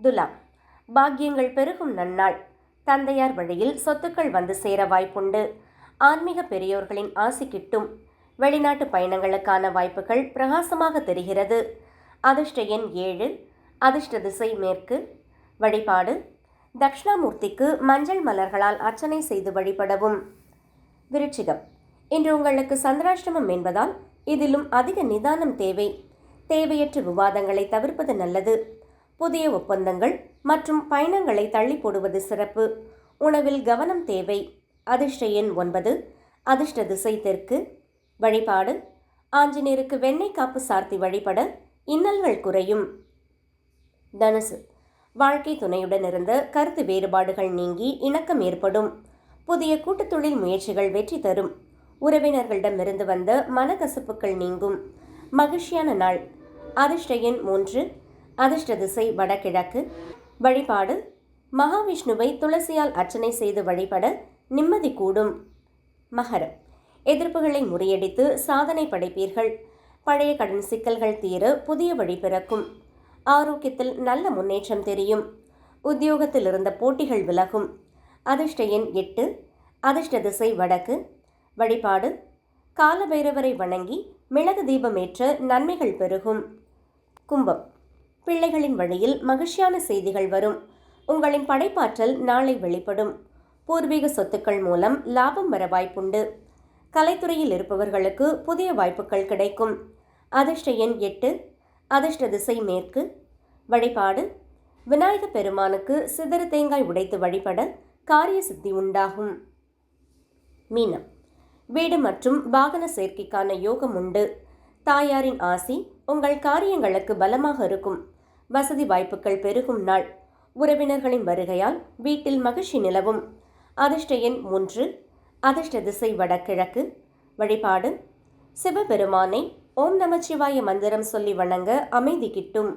துலாம், பாக்கியங்கள் பெருகும் நன்னாள். தந்தையார் வழியில் சொத்துக்கள் வந்து சேர வாய்ப்புண்டு. ஆன்மீக பெரியோர்களின் ஆசி கிட்டும். வெளிநாட்டு பயணங்களுக்கான வாய்ப்புகள் பிரகாசமாக தெரிகிறது. அதிர்ஷ்ட எண் 7. அதிர்ஷ்ட திசை மேற்கு. வழிபாடு தட்சிணாமூர்த்திக்கு மஞ்சள் மலர்களால் அர்ச்சனை செய்து வழிபடவும். விருச்சிகம், இன்று உங்களுக்கு சந்திராஷ்டமம் என்பதால் இதிலும் அதிக நிதானம் தேவை. தேவையற்ற விவாதங்களை தவிர்ப்பது நல்லது. புதிய ஒப்பந்தங்கள் மற்றும் பயணங்களை தள்ளி போடுவது சிறப்பு. உணவில் கவனம் தேவை. அதிர்ஷ்ட எண் 9. அதிர்ஷ்ட திசை தெற்கு. வழிபாடு ஆஞ்சநேயருக்கு வெண்ணெய் காப்பு சார்த்தி வழிபட இன்னல்கள் குறையும். தனுசு, வாழ்க்கை துணையுடன் இருந்த கருத்து வேறுபாடுகள் நீங்கி இணக்கம் ஏற்படும். புதிய கூட்டுத் தொழில் முயற்சிகள் வெற்றி தரும். உறவினர்களிடமிருந்து வந்த மனக்கசப்புகள் நீங்கும். மகிழ்ச்சியான நாள். அதிர்ஷ்ட எண் 3. அதிர்ஷ்ட திசை வடகிழக்கு. வழிபாடு மகாவிஷ்ணுவை துளசியால் அர்ச்சனை செய்து வழிபட நிம்மதி கூடும். மகரம், எதிர்ப்புகளை முறியடித்து சாதனை படைப்பீர்கள். பழைய கடன் சிக்கல்கள் தீர புதிய வழி பிறக்கும். ஆரோக்கியத்தில் நல்ல முன்னேற்றம் தெரியும். உத்தியோகத்தில் இருந்த போட்டிகள் விலகும். அதிர்ஷ்ட எண் 8. அதிர்ஷ்ட திசை வடக்கு. வழிபாடு காலபைரவரை வணங்கி மிளகு தீபமேற்ற நன்மைகள் பெருகும். கும்பம், பிள்ளைகளின் வழியில் மகிழ்ச்சியான செய்திகள் வரும். உங்களின் படைப்பாற்றல் நாளை வெளிப்படும். பூர்வீக சொத்துக்கள் மூலம் லாபம் வர வாய்ப்புண்டு. கலைத்துறையில் இருப்பவர்களுக்கு புதிய வாய்ப்புகள் கிடைக்கும். அதிர்ஷ்ட எண் 8. அதிர்ஷ்ட திசை மேற்கு. வழிபாடு விநாயக பெருமானுக்கு சிதறு தேங்காய் உடைத்து வழிபட காரிய சித்தி உண்டாகும். மீனம், வீடு மற்றும் வாகன சேர்க்கைக்கான யோகம் உண்டு. தாயாரின் ஆசி உங்கள் காரியங்களுக்கு பலமாக இருக்கும். வசதி வாய்ப்புகள் பெருகும் நாள். உறவினர்களின் வருகையால் வீட்டில் மகிழ்ச்சி நிலவும். அதிர்ஷ்ட எண் 3. அதிர்ஷ்ட திசை வடகிழக்கு. வழிபாடு சிவபெருமானை ஓம் நமச்சிவாய மந்திரம் சொல்லி வணங்க அமைதி கிட்டும்.